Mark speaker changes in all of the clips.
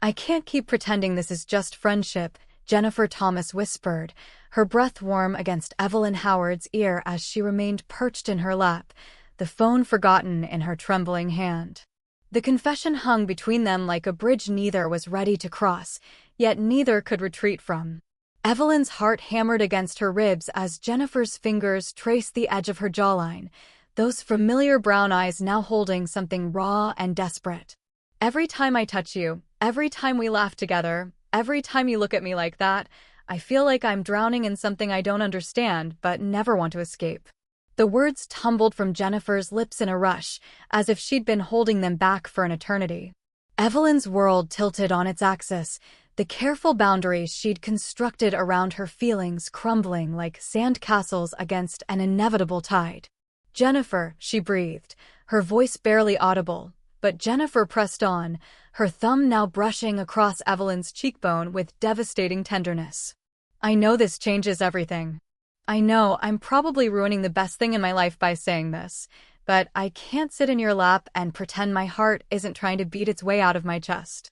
Speaker 1: I can't keep pretending this is just friendship, Jennifer Thomas whispered, her breath warm against Evelyn Howard's ear as she remained perched in her lap, the phone forgotten in her trembling hand. The confession hung between them like a bridge neither was ready to cross, yet neither could retreat from. Evelyn's heart hammered against her ribs as Jennifer's fingers traced the edge of her jawline, those familiar brown eyes now holding something raw and desperate. Every time I touch you, every time we laugh together, every time you look at me like that, I feel like I'm drowning in something I don't understand but never want to escape. The words tumbled from Jennifer's lips in a rush, as if she'd been holding them back for an eternity. Evelyn's world tilted on its axis, the careful boundaries she'd constructed around her feelings crumbling like sand castles against an inevitable tide. "Jennifer," she breathed, her voice barely audible, but Jennifer pressed on, her thumb now brushing across Evelyn's cheekbone with devastating tenderness. "I know this changes everything. I know I'm probably ruining the best thing in my life by saying this, but I can't sit in your lap and pretend my heart isn't trying to beat its way out of my chest.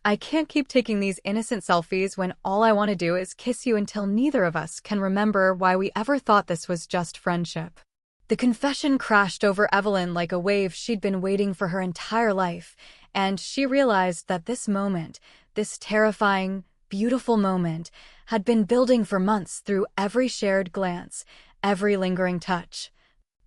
Speaker 1: I can't keep taking these innocent selfies when all I want to do is kiss you until neither of us can remember why we ever thought this was just friendship." The confession crashed over Evelyn like a wave she'd been waiting for her entire life, and she realized that this moment, this terrifying, beautiful moment, had been building for months through every shared glance, every lingering touch.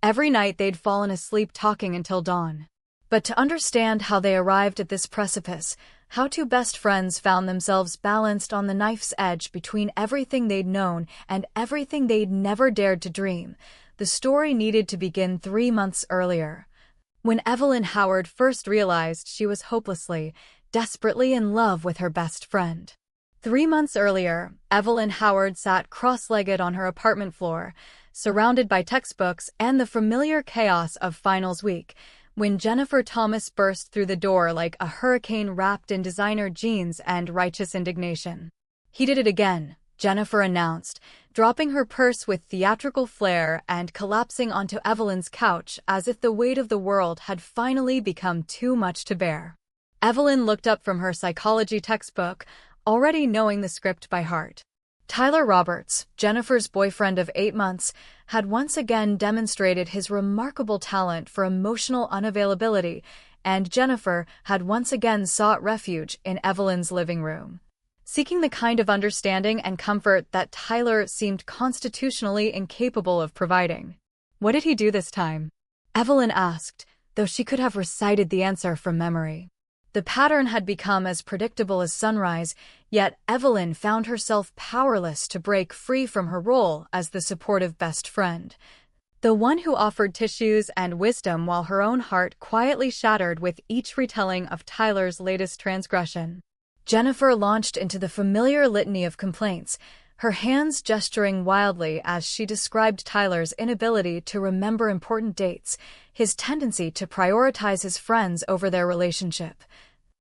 Speaker 1: Every night they'd fallen asleep talking until dawn. But to understand how they arrived at this precipice, how two best friends found themselves balanced on the knife's edge between everything they'd known and everything they'd never dared to dream, the story needed to begin 3 months earlier. When Evelyn Howard first realized she was hopelessly, desperately in love with her best friend. 3 months earlier, Evelyn Howard sat cross-legged on her apartment floor, surrounded by textbooks and the familiar chaos of finals week, when Jennifer Thomas burst through the door like a hurricane wrapped in designer jeans and righteous indignation. "He did it again," Jennifer announced, dropping her purse with theatrical flair and collapsing onto Evelyn's couch as if the weight of the world had finally become too much to bear. Evelyn looked up from her psychology textbook, already knowing the script by heart. Tyler Roberts, Jennifer's boyfriend of 8 months, had once again demonstrated his remarkable talent for emotional unavailability, and Jennifer had once again sought refuge in Evelyn's living room, seeking the kind of understanding and comfort that Tyler seemed constitutionally incapable of providing. "What did he do this time?" Evelyn asked, though she could have recited the answer from memory. The pattern had become as predictable as sunrise, yet Evelyn found herself powerless to break free from her role as the supportive best friend, the one who offered tissues and wisdom while her own heart quietly shattered with each retelling of Tyler's latest transgression. Jennifer launched into the familiar litany of complaints, her hands gesturing wildly as she described Tyler's inability to remember important dates, his tendency to prioritize his friends over their relationship,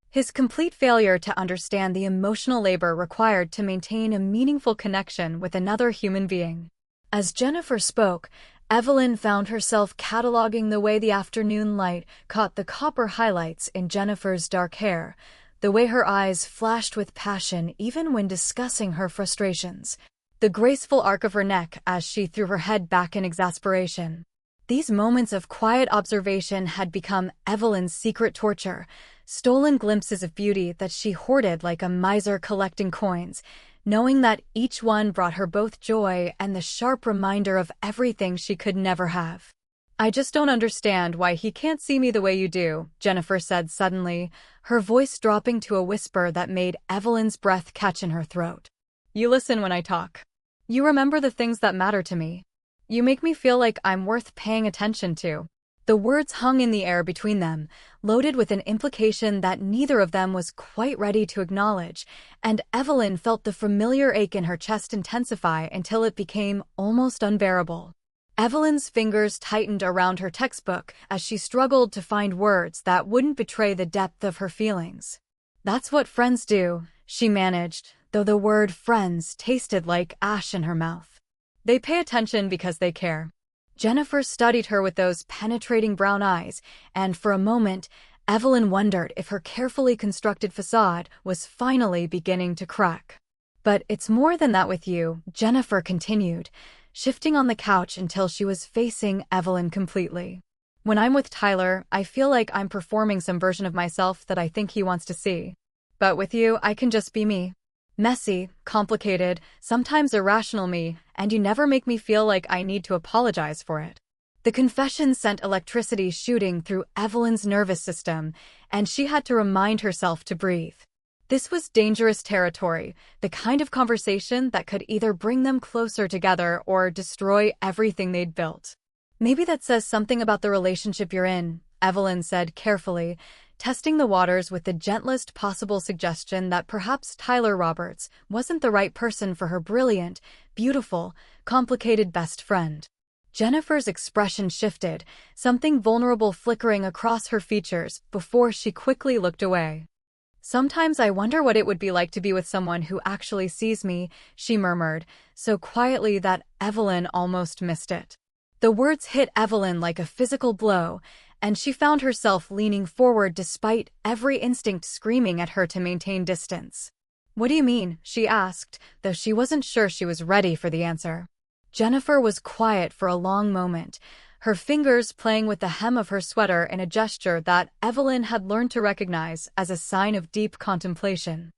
Speaker 1: his complete failure to understand the emotional labor required to maintain a meaningful connection with another human being. As Jennifer spoke, Evelyn found herself cataloging the way the afternoon light caught the copper highlights in Jennifer's dark hair, the way her eyes flashed with passion even when discussing her frustrations, the graceful arc of her neck as she threw her head back in exasperation. These moments of quiet observation had become Evelyn's secret torture, stolen glimpses of beauty that she hoarded like a miser collecting coins, knowing that each one brought her both joy and the sharp reminder of everything she could never have. "I just don't understand why he can't see me the way you do," Jennifer said suddenly, her voice dropping to a whisper that made Evelyn's breath catch in her throat. "You listen when I talk. You remember the things that matter to me. You make me feel like I'm worth paying attention to." The words hung in the air between them, loaded with an implication that neither of them was quite ready to acknowledge, and Evelyn felt the familiar ache in her chest intensify until it became almost unbearable. Evelyn's fingers tightened around her textbook as she struggled to find words that wouldn't betray the depth of her feelings. "That's what friends do," she managed, though the word friends tasted like ash in her mouth. "They pay attention because they care." Jennifer studied her with those penetrating brown eyes, and for a moment, Evelyn wondered if her carefully constructed facade was finally beginning to crack. "But it's more than that with you," Jennifer continued, shifting on the couch until she was facing Evelyn completely. "When I'm with Tyler, I feel like I'm performing some version of myself that I think he wants to see. But with you, I can just be me. Messy, complicated, sometimes irrational me, and you never make me feel like I need to apologize for it." The confession sent electricity shooting through Evelyn's nervous system, and she had to remind herself to breathe. This was dangerous territory, the kind of conversation that could either bring them closer together or destroy everything they'd built. "Maybe that says something about the relationship you're in," Evelyn said carefully, testing the waters with the gentlest possible suggestion that perhaps Tyler Roberts wasn't the right person for her brilliant, beautiful, complicated best friend. Jennifer's expression shifted, something vulnerable flickering across her features before she quickly looked away. "Sometimes I wonder what it would be like to be with someone who actually sees me," she murmured, so quietly that Evelyn almost missed it. The words hit Evelyn like a physical blow, and she found herself leaning forward despite every instinct screaming at her to maintain distance. "What do you mean?" she asked, though she wasn't sure she was ready for the answer. Jennifer was quiet for a long moment, her fingers playing with the hem of her sweater in a gesture that Evelyn had learned to recognize as a sign of deep contemplation.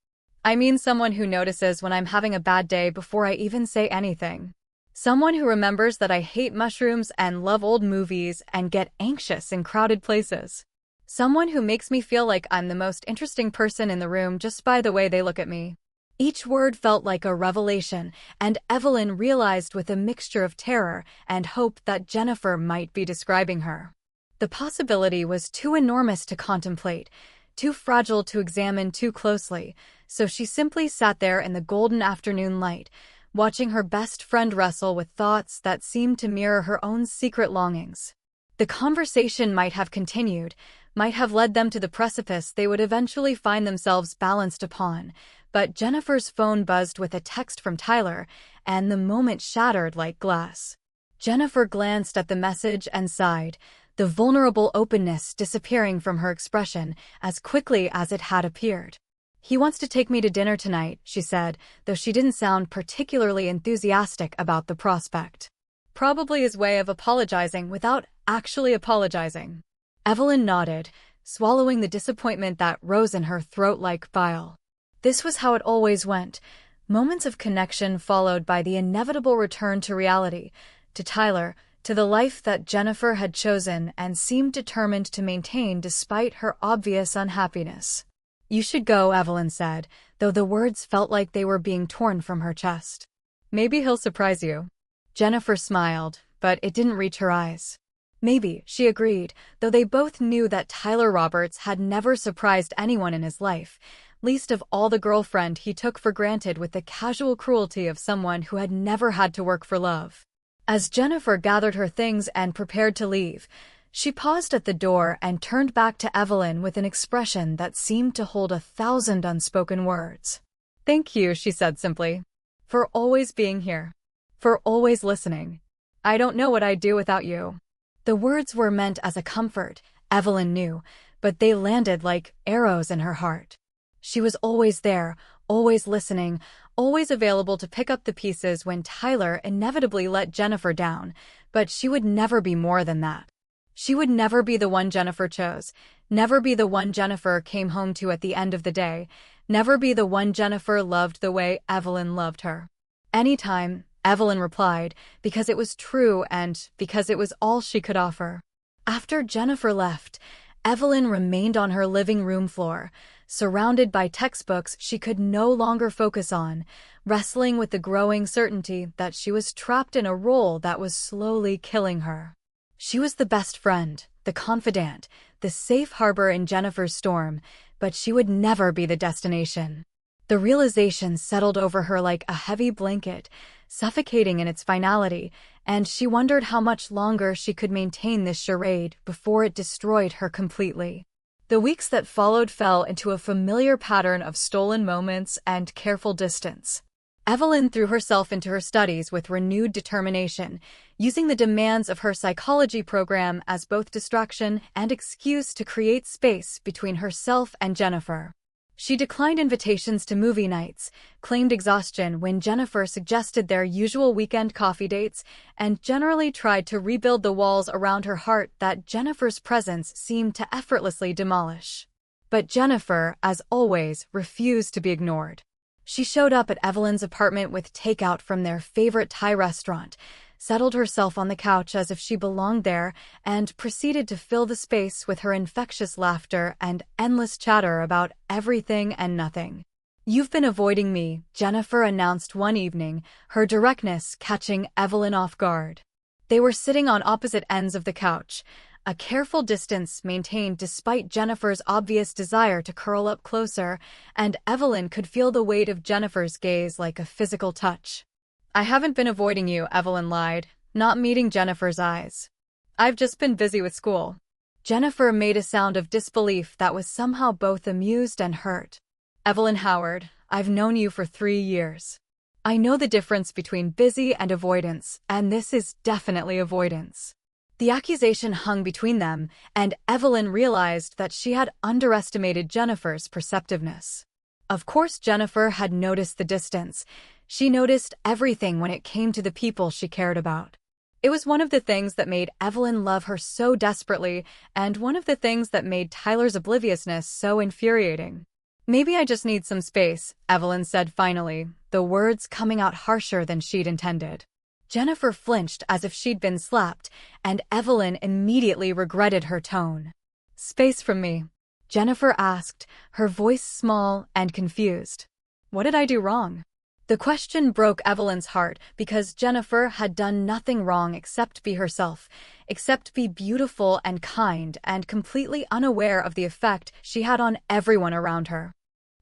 Speaker 1: "I mean someone who notices when I'm having a bad day before I even say anything. Someone who remembers that I hate mushrooms and love old movies and get anxious in crowded places. Someone who makes me feel like I'm the most interesting person in the room just by the way they look at me." Each word felt like a revelation, and Evelyn realized with a mixture of terror and hope that Jennifer might be describing her. The possibility was too enormous to contemplate, too fragile to examine too closely, so she simply sat there in the golden afternoon light, watching her best friend wrestle with thoughts that seemed to mirror her own secret longings. The conversation might have continued, might have led them to the precipice they would eventually find themselves balanced upon, but Jennifer's phone buzzed with a text from Tyler, and the moment shattered like glass. Jennifer glanced at the message and sighed, the vulnerable openness disappearing from her expression as quickly as it had appeared. "He wants to take me to dinner tonight," she said, though she didn't sound particularly enthusiastic about the prospect. "Probably his way of apologizing without actually apologizing." Evelyn nodded, swallowing the disappointment that rose in her throat like bile. This was how it always went, moments of connection followed by the inevitable return to reality, to Tyler, to the life that Jennifer had chosen and seemed determined to maintain despite her obvious unhappiness. "You should go," Evelyn said, though the words felt like they were being torn from her chest. "Maybe he'll surprise you." Jennifer smiled, but it didn't reach her eyes. "Maybe," she agreed, though they both knew that Tyler Roberts had never surprised anyone in his life, least of all the girlfriend he took for granted with the casual cruelty of someone who had never had to work for love. As Jennifer gathered her things and prepared to leave, she paused at the door and turned back to Evelyn with an expression that seemed to hold 1,000 unspoken words. "Thank you," she said simply, "for always being here. For always listening. I don't know what I'd do without you." The words were meant as a comfort, Evelyn knew, but they landed like arrows in her heart. She was always there, always listening, always available to pick up the pieces when Tyler inevitably let Jennifer down, but she would never be more than that. She would never be the one Jennifer chose, never be the one Jennifer came home to at the end of the day, never be the one Jennifer loved the way Evelyn loved her. "Anytime," Evelyn replied, because it was true and because it was all she could offer. After Jennifer left, Evelyn remained on her living room floor, surrounded by textbooks she could no longer focus on, wrestling with the growing certainty that she was trapped in a role that was slowly killing her. She was the best friend, the confidant, the safe harbor in Jennifer's storm, but she would never be the destination. The realization settled over her like a heavy blanket, suffocating in its finality, and she wondered how much longer she could maintain this charade before it destroyed her completely. The weeks that followed fell into a familiar pattern of stolen moments and careful distance. Evelyn threw herself into her studies with renewed determination, using the demands of her psychology program as both distraction and excuse to create space between herself and Jennifer. She declined invitations to movie nights, claimed exhaustion when Jennifer suggested their usual weekend coffee dates, and generally tried to rebuild the walls around her heart that Jennifer's presence seemed to effortlessly demolish. But Jennifer, as always, refused to be ignored. She showed up at Evelyn's apartment with takeout from their favorite Thai restaurant, settled herself on the couch as if she belonged there, and proceeded to fill the space with her infectious laughter and endless chatter about everything and nothing. "You've been avoiding me," Jennifer announced one evening, her directness catching Evelyn off guard. They were sitting on opposite ends of the couch, a careful distance maintained despite Jennifer's obvious desire to curl up closer, and Evelyn could feel the weight of Jennifer's gaze like a physical touch. "I haven't been avoiding you," Evelyn lied, not meeting Jennifer's eyes. "I've just been busy with school." Jennifer made a sound of disbelief that was somehow both amused and hurt. "Evelyn Howard, I've known you for 3 years. I know the difference between busy and avoidance, and this is definitely avoidance." The accusation hung between them, and Evelyn realized that she had underestimated Jennifer's perceptiveness. Of course, Jennifer had noticed the distance. She noticed everything when it came to the people she cared about. It was one of the things that made Evelyn love her so desperately, and one of the things that made Tyler's obliviousness so infuriating. "Maybe I just need some space," Evelyn said finally, the words coming out harsher than she'd intended. Jennifer flinched as if she'd been slapped, and Evelyn immediately regretted her tone. "Space from me?" Jennifer asked, her voice small and confused. "What did I do wrong?" The question broke Evelyn's heart because Jennifer had done nothing wrong except be herself, except be beautiful and kind and completely unaware of the effect she had on everyone around her.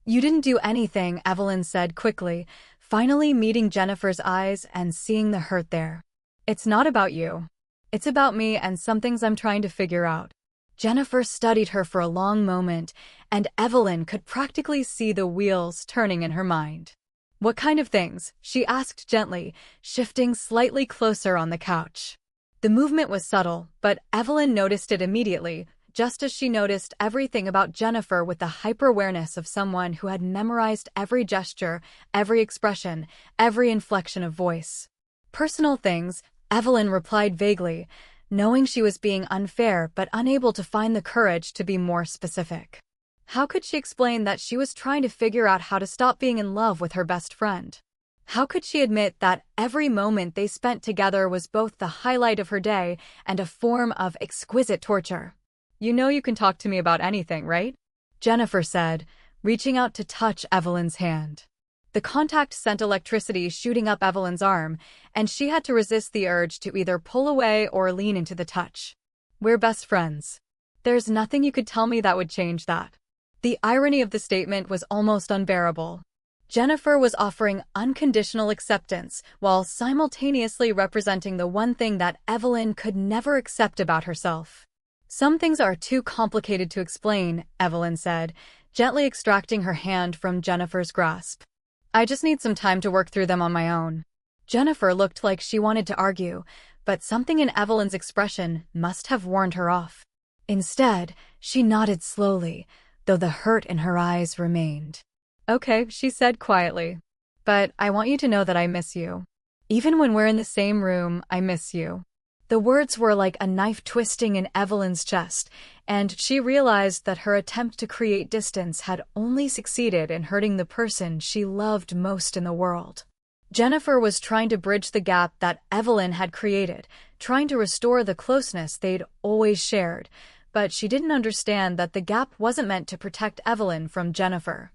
Speaker 1: "You didn't do anything," Evelyn said quickly, finally meeting Jennifer's eyes and seeing the hurt there. "It's not about you. It's about me and some things I'm trying to figure out." Jennifer studied her for a long moment, and Evelyn could practically see the wheels turning in her mind. "What kind of things?" she asked gently, shifting slightly closer on the couch. The movement was subtle, but Evelyn noticed it immediately, just as she noticed everything about Jennifer with the hyper-awareness of someone who had memorized every gesture, every expression, every inflection of voice. "Personal things," Evelyn replied vaguely, knowing she was being unfair but unable to find the courage to be more specific. How could she explain that she was trying to figure out how to stop being in love with her best friend? How could she admit that every moment they spent together was both the highlight of her day and a form of exquisite torture? "You know you can talk to me about anything, right?" Jennifer said, reaching out to touch Evelyn's hand. The contact sent electricity shooting up Evelyn's arm, and she had to resist the urge to either pull away or lean into the touch. "We're best friends. There's nothing you could tell me that would change that." The irony of the statement was almost unbearable. Jennifer was offering unconditional acceptance while simultaneously representing the one thing that Evelyn could never accept about herself. "Some things are too complicated to explain," Evelyn said, gently extracting her hand from Jennifer's grasp. "I just need some time to work through them on my own." Jennifer looked like she wanted to argue, but something in Evelyn's expression must have warned her off. Instead, she nodded slowly, though the hurt in her eyes remained. "Okay," she said quietly. "But I want you to know that I miss you. Even when we're in the same room, I miss you." The words were like a knife twisting in Evelyn's chest, and she realized that her attempt to create distance had only succeeded in hurting the person she loved most in the world. Jennifer was trying to bridge the gap that Evelyn had created, trying to restore the closeness they'd always shared, but she didn't understand that the gap wasn't meant to protect Evelyn from Jennifer.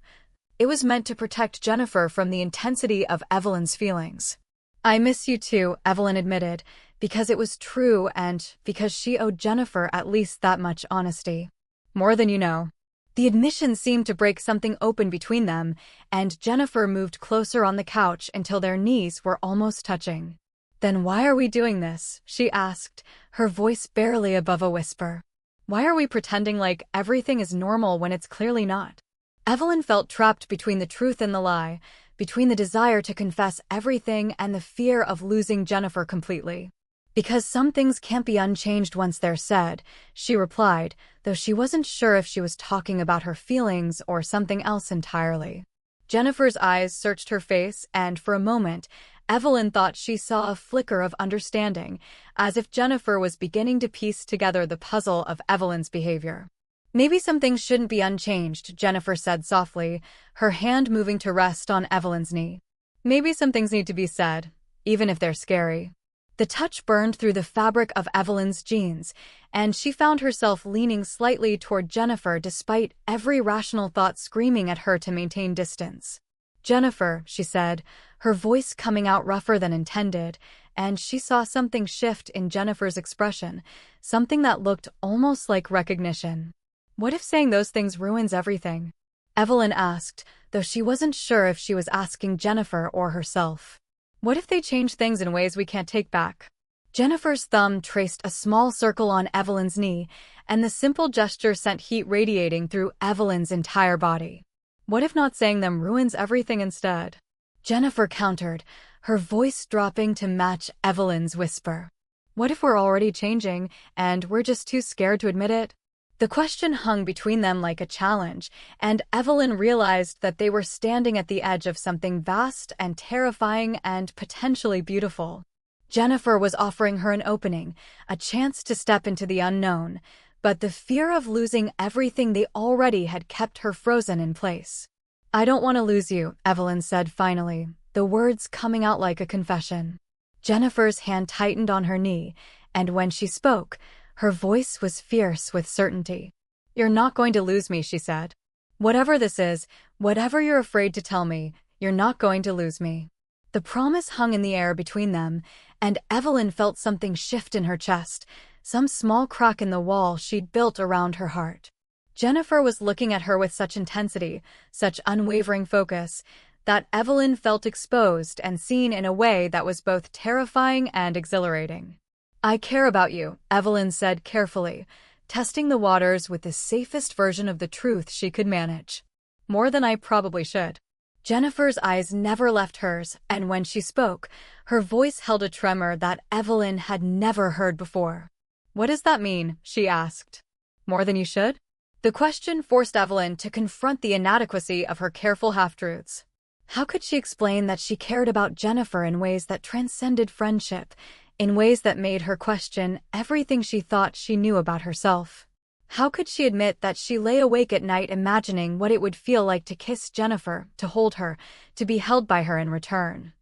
Speaker 1: It was meant to protect Jennifer from the intensity of Evelyn's feelings. "I miss you too," Evelyn admitted, because it was true and because she owed Jennifer at least that much honesty. "More than you know." The admission seemed to break something open between them, and Jennifer moved closer on the couch until their knees were almost touching. "Then why are we doing this?" she asked, her voice barely above a whisper. "Why are we pretending like everything is normal when it's clearly not?" Evelyn felt trapped between the truth and the lie, between the desire to confess everything and the fear of losing Jennifer completely. "Because some things can't be unchanged once they're said," she replied, though she wasn't sure if she was talking about her feelings or something else entirely. Jennifer's eyes searched her face, and for a moment, Evelyn thought she saw a flicker of understanding, as if Jennifer was beginning to piece together the puzzle of Evelyn's behavior. "Maybe some things shouldn't be unchanged," Jennifer said softly, her hand moving to rest on Evelyn's knee. "Maybe some things need to be said, even if they're scary." The touch burned through the fabric of Evelyn's jeans, and she found herself leaning slightly toward Jennifer despite every rational thought screaming at her to maintain distance. "Jennifer," she said, her voice coming out rougher than intended, and she saw something shift in Jennifer's expression, something that looked almost like recognition. "What if saying those things ruins everything?" Evelyn asked, though she wasn't sure if she was asking Jennifer or herself. "What if they change things in ways we can't take back?" Jennifer's thumb traced a small circle on Evelyn's knee, and the simple gesture sent heat radiating through Evelyn's entire body. "What if not saying them ruins everything instead?" Jennifer countered, her voice dropping to match Evelyn's whisper. "What if we're already changing, and we're just too scared to admit it?" The question hung between them like a challenge, and Evelyn realized that they were standing at the edge of something vast and terrifying and potentially beautiful. Jennifer was offering her an opening, a chance to step into the unknown, but the fear of losing everything they already had kept her frozen in place. "I don't want to lose you," Evelyn said finally, the words coming out like a confession. Jennifer's hand tightened on her knee, and when she spoke, her voice was fierce with certainty. "You're not going to lose me," she said. "Whatever this is, whatever you're afraid to tell me, you're not going to lose me." The promise hung in the air between them, and Evelyn felt something shift in her chest, some small crack in the wall she'd built around her heart. Jennifer was looking at her with such intensity, such unwavering focus, that Evelyn felt exposed and seen in a way that was both terrifying and exhilarating. "I care about you," Evelyn said carefully, testing the waters with the safest version of the truth she could manage. "More than I probably should." Jennifer's eyes never left hers, and when she spoke, her voice held a tremor that Evelyn had never heard before. "What does that mean?" she asked. "More than you should?" The question forced Evelyn to confront the inadequacy of her careful half-truths. How could she explain that she cared about Jennifer in ways that transcended friendship, in ways that made her question everything she thought she knew about herself? How could she admit that she lay awake at night imagining what it would feel like to kiss Jennifer, to hold her, to be held by her in return?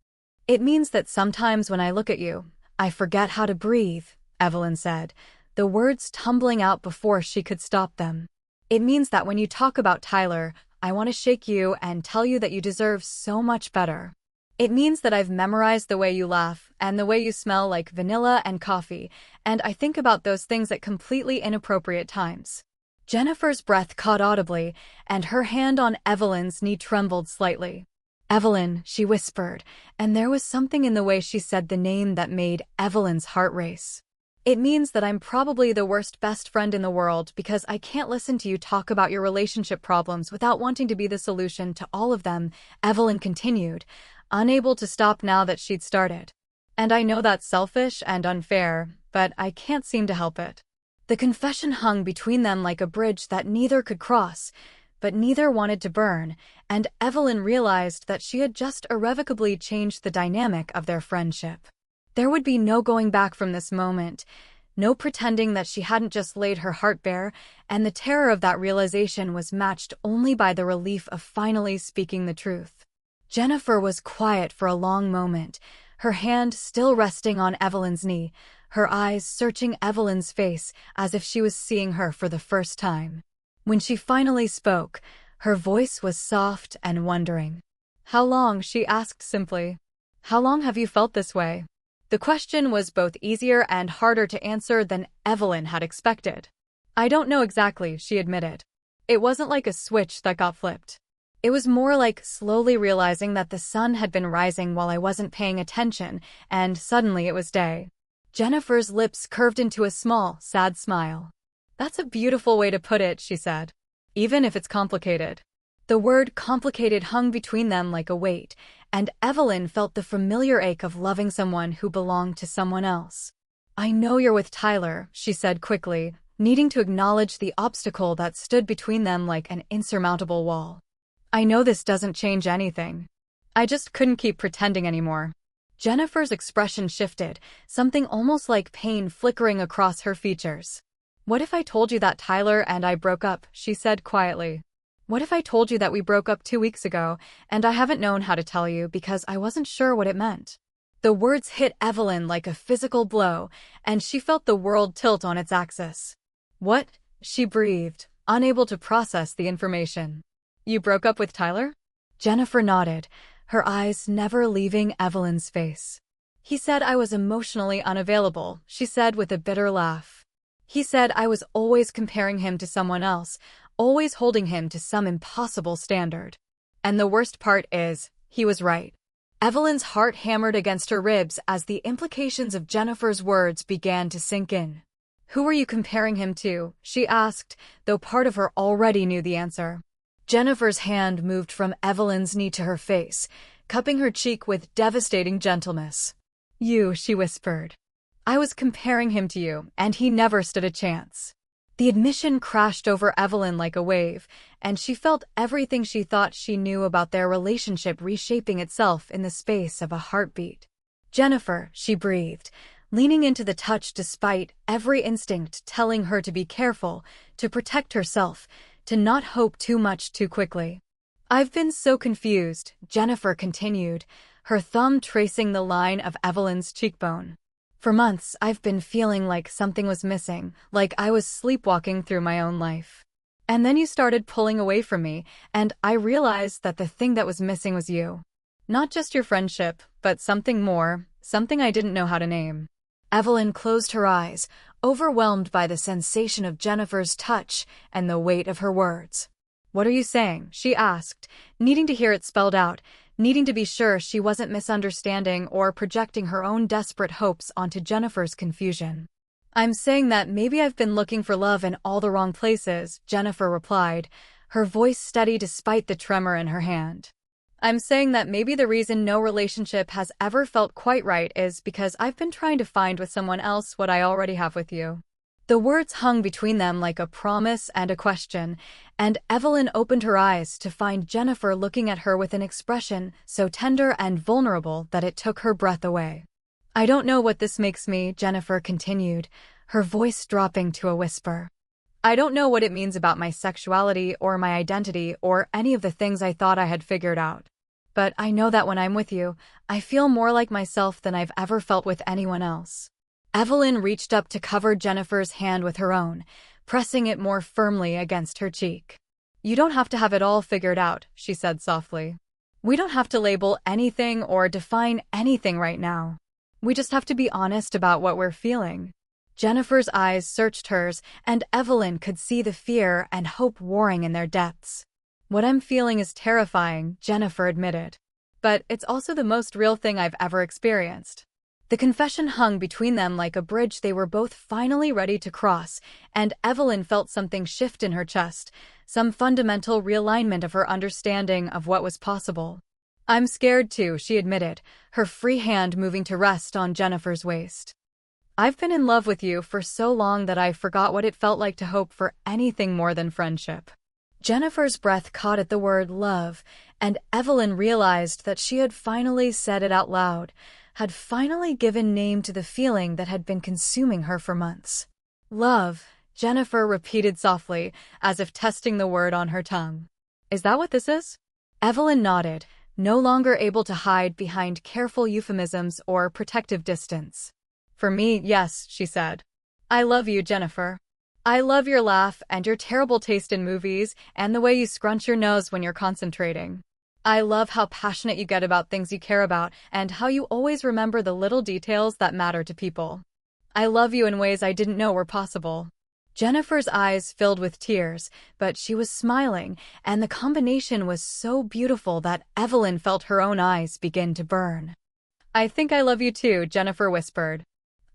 Speaker 1: "It means that sometimes when I look at you, I forget how to breathe," Evelyn said, the words tumbling out before she could stop them. "It means that when you talk about Tyler, I want to shake you and tell you that you deserve so much better. It means that I've memorized the way you laugh and the way you smell like vanilla and coffee, and I think about those things at completely inappropriate times." Jennifer's breath caught audibly, and her hand on Evelyn's knee trembled slightly. "Evelyn," she whispered, and there was something in the way she said the name that made Evelyn's heart race. "It means that I'm probably the worst best friend in the world because I can't listen to you talk about your relationship problems without wanting to be the solution to all of them," Evelyn continued, unable to stop now that she'd started. "And I know that's selfish and unfair, but I can't seem to help it." The confession hung between them like a bridge that neither could cross, but neither wanted to burn, and Evelyn realized that she had just irrevocably changed the dynamic of their friendship. There would be no going back from this moment, no pretending that she hadn't just laid her heart bare, and the terror of that realization was matched only by the relief of finally speaking the truth. Jennifer was quiet for a long moment, her hand still resting on Evelyn's knee, her eyes searching Evelyn's face as if she was seeing her for the first time. When she finally spoke, her voice was soft and wondering. "How long?" she asked simply. "How long have you felt this way?" The question was both easier and harder to answer than Evelyn had expected. "I don't know exactly," she admitted. It wasn't like a switch that got flipped. It was more like slowly realizing that the sun had been rising while I wasn't paying attention, and suddenly it was day. Jennifer's lips curved into a small, sad smile. "That's a beautiful way to put it," she said. "Even if it's complicated." The word complicated hung between them like a weight, and Evelyn felt the familiar ache of loving someone who belonged to someone else. "I know you're with Tyler," she said quickly, needing to acknowledge the obstacle that stood between them like an insurmountable wall. "I know this doesn't change anything. I just couldn't keep pretending anymore." Jennifer's expression shifted, something almost like pain flickering across her features. "What if I told you that Tyler and I broke up?" she said quietly. "What if I told you that we broke up 2 weeks ago, and I haven't known how to tell you because I wasn't sure what it meant?" The words hit Evelyn like a physical blow, and she felt the world tilt on its axis. "What?" she breathed, unable to process the information. "You broke up with Tyler?" Jennifer nodded, her eyes never leaving Evelyn's face. "He said I was emotionally unavailable," she said with a bitter laugh. "He said I was always comparing him to someone else, always holding him to some impossible standard. And the worst part is, he was right." Evelyn's heart hammered against her ribs as the implications of Jennifer's words began to sink in. "Who were you comparing him to?" she asked, though part of her already knew the answer. Jennifer's hand moved from Evelyn's knee to her face, cupping her cheek with devastating gentleness. "You," she whispered. "I was comparing him to you, and he never stood a chance." The admission crashed over Evelyn like a wave, and she felt everything she thought she knew about their relationship reshaping itself in the space of a heartbeat. "Jennifer," she breathed, leaning into the touch despite every instinct telling her to be careful, to protect herself, to not hope too much too quickly. "I've been so confused," Jennifer continued, her thumb tracing the line of Evelyn's cheekbone. "For months, I've been feeling like something was missing, like I was sleepwalking through my own life. And then you started pulling away from me, and I realized that the thing that was missing was you. Not just your friendship, but something more, something I didn't know how to name." Evelyn closed her eyes, overwhelmed by the sensation of Jennifer's touch and the weight of her words. "What are you saying?" she asked, needing to hear it spelled out, needing to be sure she wasn't misunderstanding or projecting her own desperate hopes onto Jennifer's confusion. "I'm saying that maybe I've been looking for love in all the wrong places," Jennifer replied, her voice steady despite the tremor in her hand. "I'm saying that maybe the reason no relationship has ever felt quite right is because I've been trying to find with someone else what I already have with you." The words hung between them like a promise and a question, and Evelyn opened her eyes to find Jennifer looking at her with an expression so tender and vulnerable that it took her breath away. "I don't know what this makes me," Jennifer continued, her voice dropping to a whisper. "I don't know what it means about my sexuality or my identity or any of the things I thought I had figured out. But I know that when I'm with you, I feel more like myself than I've ever felt with anyone else." Evelyn reached up to cover Jennifer's hand with her own, pressing it more firmly against her cheek. "You don't have to have it all figured out," she said softly. "We don't have to label anything or define anything right now. We just have to be honest about what we're feeling." Jennifer's eyes searched hers, and Evelyn could see the fear and hope warring in their depths. "What I'm feeling is terrifying," Jennifer admitted. "But it's also the most real thing I've ever experienced." The confession hung between them like a bridge they were both finally ready to cross, and Evelyn felt something shift in her chest, some fundamental realignment of her understanding of what was possible. "I'm scared too," she admitted, her free hand moving to rest on Jennifer's waist. "I've been in love with you for so long that I forgot what it felt like to hope for anything more than friendship." Jennifer's breath caught at the word love, and Evelyn realized that she had finally said it out loud, had finally given name to the feeling that had been consuming her for months. "Love," Jennifer repeated softly, as if testing the word on her tongue. "Is that what this is?" Evelyn nodded, no longer able to hide behind careful euphemisms or protective distance. "For me, yes," she said. "I love you, Jennifer. I love your laugh and your terrible taste in movies and the way you scrunch your nose when you're concentrating. I love how passionate you get about things you care about and how you always remember the little details that matter to people. I love you in ways I didn't know were possible." Jennifer's eyes filled with tears, but she was smiling, and the combination was so beautiful that Evelyn felt her own eyes begin to burn. "I think I love you too," Jennifer whispered.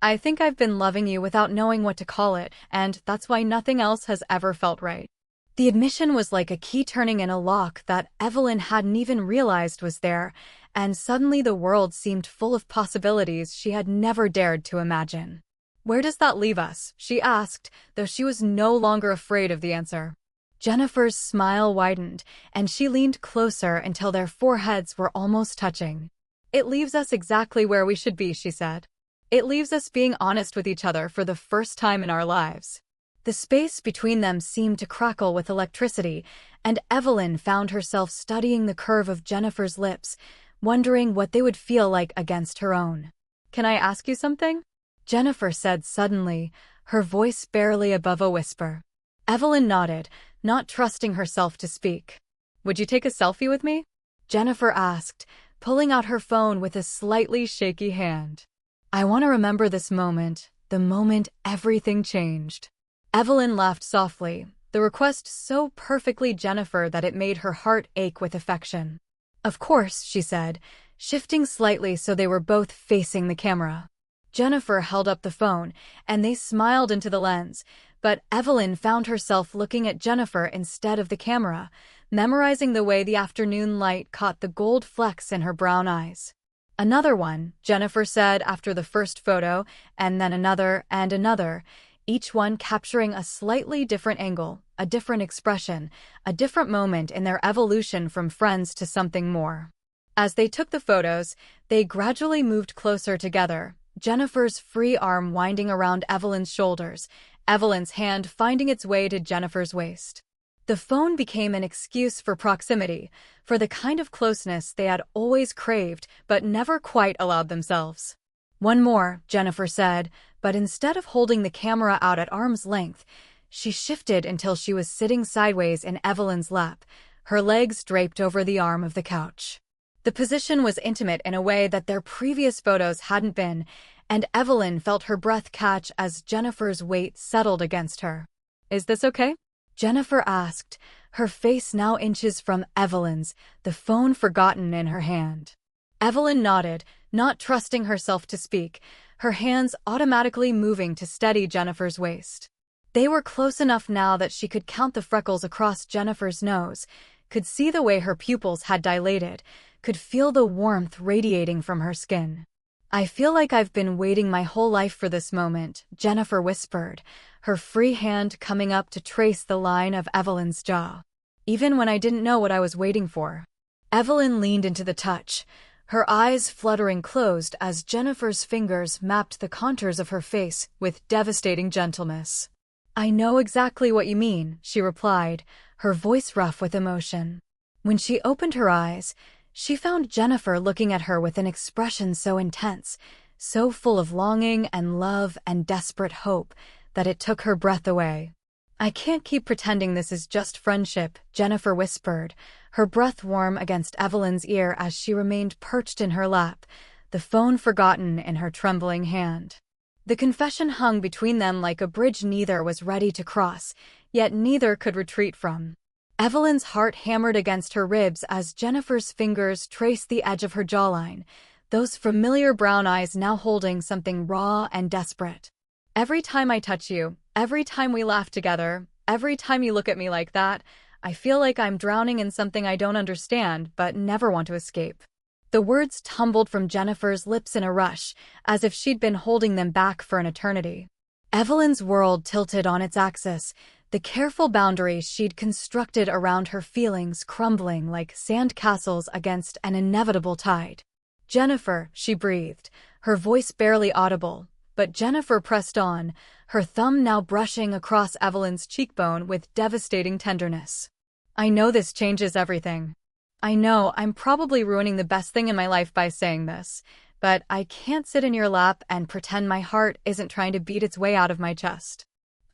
Speaker 1: "I think I've been loving you without knowing what to call it, and that's why nothing else has ever felt right." The admission was like a key turning in a lock that Evelyn hadn't even realized was there, and suddenly the world seemed full of possibilities she had never dared to imagine. "Where does that leave us?" she asked, though she was no longer afraid of the answer. Jennifer's smile widened, and she leaned closer until their foreheads were almost touching. "It leaves us exactly where we should be," she said. "It leaves us being honest with each other for the first time in our lives." The space between them seemed to crackle with electricity, and Evelyn found herself studying the curve of Jennifer's lips, wondering what they would feel like against her own. "Can I ask you something?" Jennifer said suddenly, her voice barely above a whisper. Evelyn nodded, not trusting herself to speak. "Would you take a selfie with me?" Jennifer asked, pulling out her phone with a slightly shaky hand. "I want to remember this moment, the moment everything changed." Evelyn laughed softly, the request so perfectly Jennifer that it made her heart ache with affection. "Of course," she said, shifting slightly so they were both facing the camera. Jennifer held up the phone, and they smiled into the lens, but Evelyn found herself looking at Jennifer instead of the camera, memorizing the way the afternoon light caught the gold flecks in her brown eyes. "Another one," Jennifer said after the first photo, and then another and another, each one capturing a slightly different angle, a different expression, a different moment in their evolution from friends to something more. As they took the photos, they gradually moved closer together, Jennifer's free arm winding around Evelyn's shoulders, Evelyn's hand finding its way to Jennifer's waist. The phone became an excuse for proximity, for the kind of closeness they had always craved but never quite allowed themselves. "One more," Jennifer said, but instead of holding the camera out at arm's length, she shifted until she was sitting sideways in Evelyn's lap, her legs draped over the arm of the couch. The position was intimate in a way that their previous photos hadn't been, and Evelyn felt her breath catch as Jennifer's weight settled against her. "Is this okay?" Jennifer asked, her face now inches from Evelyn's, the phone forgotten in her hand. Evelyn nodded, not trusting herself to speak, her hands automatically moving to steady Jennifer's waist. They were close enough now that she could count the freckles across Jennifer's nose, could see the way her pupils had dilated, could feel the warmth radiating from her skin. "I feel like I've been waiting my whole life for this moment," Jennifer whispered, her free hand coming up to trace the line of Evelyn's jaw. "Even when I didn't know what I was waiting for." Evelyn leaned into the touch, her eyes fluttering closed as Jennifer's fingers mapped the contours of her face with devastating gentleness. "I know exactly what you mean," she replied, her voice rough with emotion. When she opened her eyes, she found Jennifer looking at her with an expression so intense, so full of longing and love and desperate hope, that it took her breath away. "I can't keep pretending this is just friendship," Jennifer whispered, her breath warm against Evelyn's ear as she remained perched in her lap, the phone forgotten in her trembling hand. The confession hung between them like a bridge neither was ready to cross, yet neither could retreat from. Evelyn's heart hammered against her ribs as Jennifer's fingers traced the edge of her jawline, those familiar brown eyes now holding something raw and desperate. "Every time I touch you, every time we laugh together, every time you look at me like that, I feel like I'm drowning in something I don't understand but never want to escape." The words tumbled from Jennifer's lips in a rush, as if she'd been holding them back for an eternity. Evelyn's world tilted on its axis, the careful boundaries she'd constructed around her feelings crumbling like sand castles against an inevitable tide. "Jennifer," she breathed, her voice barely audible, but Jennifer pressed on, her thumb now brushing across Evelyn's cheekbone with devastating tenderness. "I know this changes everything. I know I'm probably ruining the best thing in my life by saying this, but I can't sit in your lap and pretend my heart isn't trying to beat its way out of my chest.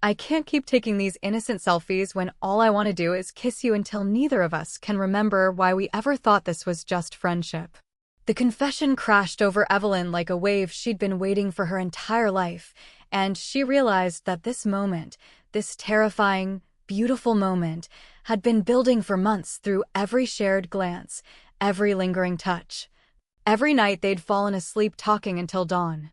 Speaker 1: I can't keep taking these innocent selfies when all I want to do is kiss you until neither of us can remember why we ever thought this was just friendship." The confession crashed over Evelyn like a wave she'd been waiting for her entire life, and she realized that this moment, this terrifying, beautiful moment, had been building for months through every shared glance, every lingering touch. Every night they'd fallen asleep talking until dawn.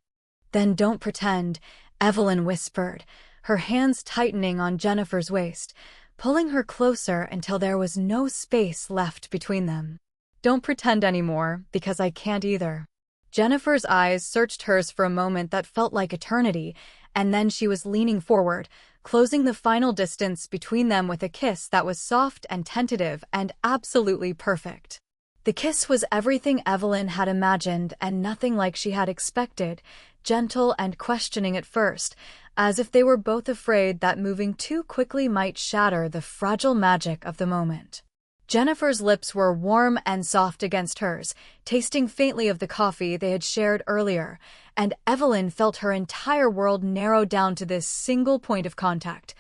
Speaker 1: "Then don't pretend," Evelyn whispered, her hands tightening on Jennifer's waist, pulling her closer until there was no space left between them. Don't pretend anymore, because I can't either. Jennifer's eyes searched hers for a moment that felt like eternity, and then she was leaning forward, closing the final distance between them with a kiss that was soft and tentative and absolutely perfect. The kiss was everything Evelyn had imagined and nothing like she had expected, gentle and questioning at first, as if they were both afraid that moving too quickly might shatter the fragile magic of the moment. Jennifer's lips were warm and soft against hers, tasting faintly of the coffee they had shared earlier, and Evelyn felt her entire world narrow down to this single point of contact.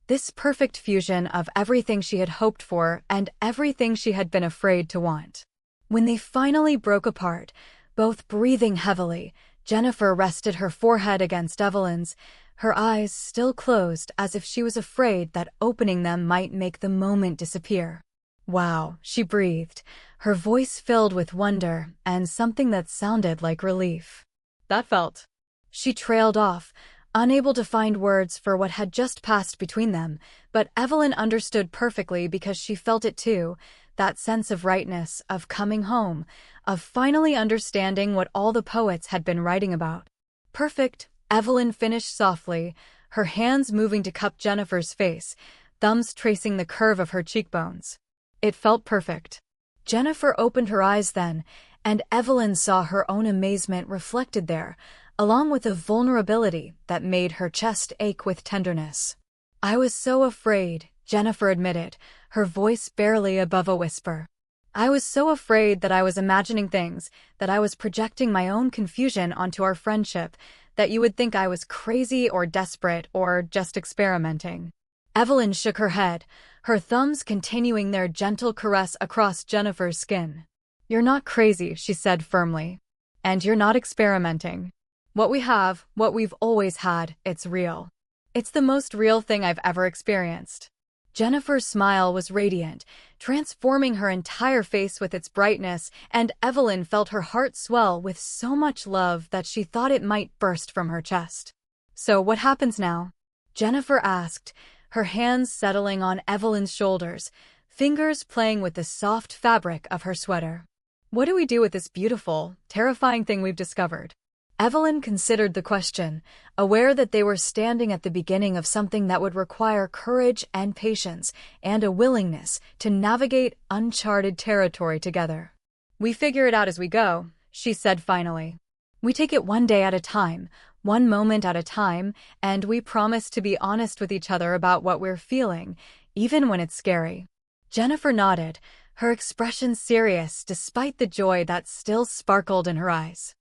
Speaker 1: This perfect fusion of everything she had hoped for and everything she had been afraid to want. When they finally broke apart, both breathing heavily, Jennifer rested her forehead against Evelyn's, her eyes still closed as if she was afraid that opening them might make the moment disappear. "Wow," she breathed, her voice filled with wonder and something that sounded like relief. "That felt." She trailed off, unable to find words for what had just passed between them, but Evelyn understood perfectly because she felt it too, that sense of rightness, of coming home, of finally understanding what all the poets had been writing about. "Perfect," Evelyn finished softly, her hands moving to cup Jennifer's face, thumbs tracing the curve of her cheekbones. It felt perfect. Jennifer opened her eyes then, and Evelyn saw her own amazement reflected there, along with a vulnerability that made her chest ache with tenderness. "I was so afraid," Jennifer admitted, her voice barely above a whisper. "I was so afraid that I was imagining things, that I was projecting my own confusion onto our friendship, that you would think I was crazy or desperate or just experimenting." Evelyn shook her head, her thumbs continuing their gentle caress across Jennifer's skin. "You're not crazy," she said firmly. "And you're not experimenting. What we have, what we've always had, it's real. It's the most real thing I've ever experienced." Jennifer's smile was radiant, transforming her entire face with its brightness, and Evelyn felt her heart swell with so much love that she thought it might burst from her chest. "So what happens now?" Jennifer asked, her hands settling on Evelyn's shoulders, fingers playing with the soft fabric of her sweater. "What do we do with this beautiful, terrifying thing we've discovered?" Evelyn considered the question, aware that they were standing at the beginning of something that would require courage and patience and a willingness to navigate uncharted territory together. "We figure it out as we go," she said finally. "We take it one day at a time, one moment at a time, and we promise to be honest with each other about what we're feeling, even when it's scary." Jennifer nodded, her expression serious despite the joy that still sparkled in her eyes.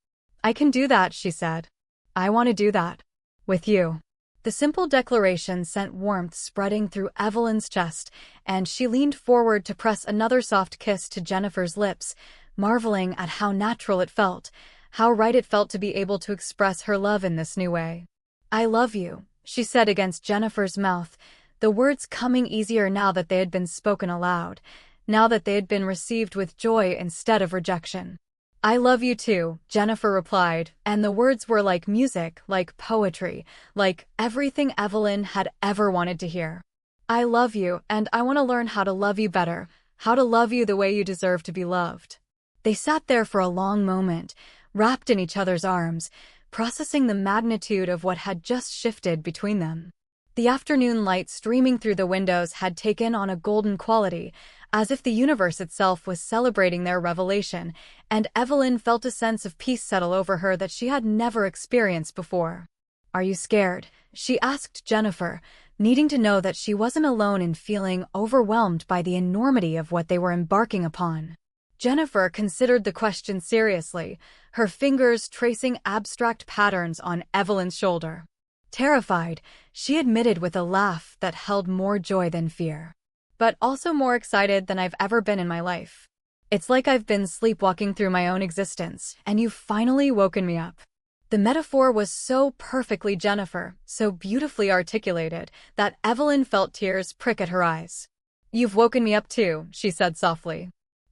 Speaker 1: "I can do that," she said. "I want to do that. With you." The simple declaration sent warmth spreading through Evelyn's chest, and she leaned forward to press another soft kiss to Jennifer's lips, marveling at how natural it felt, how right it felt to be able to express her love in this new way. "I love you," she said against Jennifer's mouth, the words coming easier now that they had been spoken aloud, now that they had been received with joy instead of rejection. "I love you too," Jennifer replied, and the words were like music, like poetry, like everything Evelyn had ever wanted to hear. "I love you, and I want to learn how to love you better, how to love you the way you deserve to be loved." They sat there for a long moment, wrapped in each other's arms, processing the magnitude of what had just shifted between them. The afternoon light streaming through the windows had taken on a golden quality, as if the universe itself was celebrating their revelation, and Evelyn felt a sense of peace settle over her that she had never experienced before. "Are you scared?" she asked Jennifer, needing to know that she wasn't alone in feeling overwhelmed by the enormity of what they were embarking upon. Jennifer considered the question seriously, her fingers tracing abstract patterns on Evelyn's shoulder. "Terrified," she admitted with a laugh that held more joy than fear. "But also more excited than I've ever been in my life. It's like I've been sleepwalking through my own existence, and you've finally woken me up." The metaphor was so perfectly Jennifer, so beautifully articulated, that Evelyn felt tears prick at her eyes. "You've woken me up too," she said softly.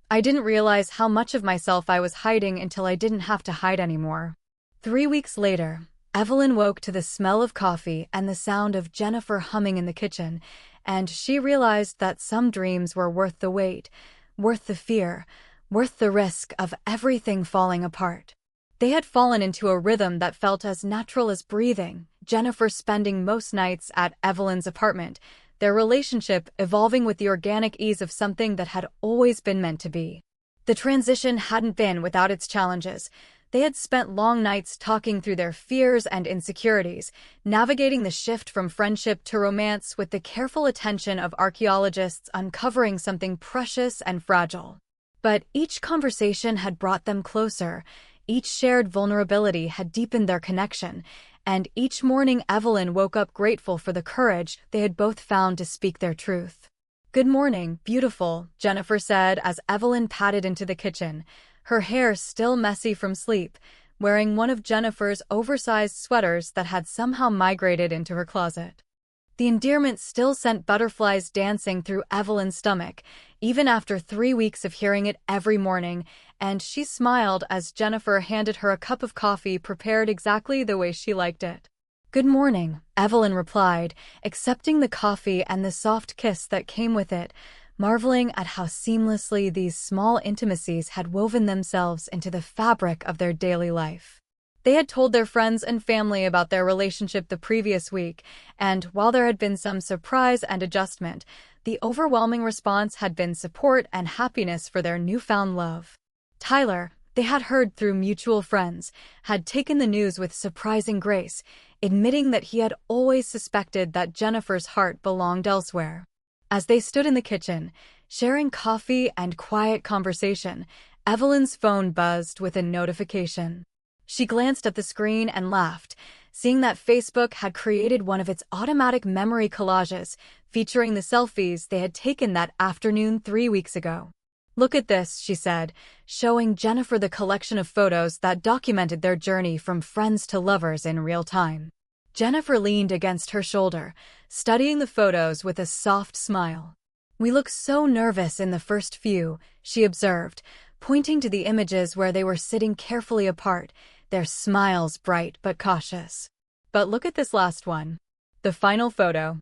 Speaker 1: "I didn't realize how much of myself I was hiding until I didn't have to hide anymore." 3 weeks later, Evelyn woke to the smell of coffee and the sound of Jennifer humming in the kitchen, and she realized that some dreams were worth the wait, worth the fear, worth the risk of everything falling apart. They had fallen into a rhythm that felt as natural as breathing, Jennifer spending most nights at Evelyn's apartment, their relationship evolving with the organic ease of something that had always been meant to be. The transition hadn't been without its challenges. They had spent long nights talking through their fears and insecurities, navigating the shift from friendship to romance with the careful attention of archaeologists uncovering something precious and fragile. But each conversation had brought them closer, each shared vulnerability had deepened their connection, and each morning Evelyn woke up grateful for the courage they had both found to speak their truth. "Good morning, beautiful," Jennifer said as Evelyn padded into the kitchen, her hair still messy from sleep, wearing one of Jennifer's oversized sweaters that had somehow migrated into her closet. The endearment still sent butterflies dancing through Evelyn's stomach, even after 3 weeks of hearing it every morning, and she smiled as Jennifer handed her a cup of coffee prepared exactly the way she liked it. "Good morning," Evelyn replied, accepting the coffee and the soft kiss that came with it, marveling at how seamlessly these small intimacies had woven themselves into the fabric of their daily life. They had told their friends and family about their relationship the previous week, and while there had been some surprise and adjustment, the overwhelming response had been support and happiness for their newfound love. Tyler, they had heard through mutual friends, had taken the news with surprising grace, admitting that he had always suspected that Jennifer's heart belonged elsewhere. As they stood in the kitchen, sharing coffee and quiet conversation, Evelyn's phone buzzed with a notification. She glanced at the screen and laughed, seeing that Facebook had created one of its automatic memory collages featuring the selfies they had taken that afternoon 3 weeks ago. "Look at this," she said, showing Jennifer the collection of photos that documented their journey from friends to lovers in real time. Jennifer leaned against her shoulder, studying the photos with a soft smile. "We look so nervous in the first few," she observed, pointing to the images where they were sitting carefully apart, their smiles bright but cautious. "But look at this last one. The final photo."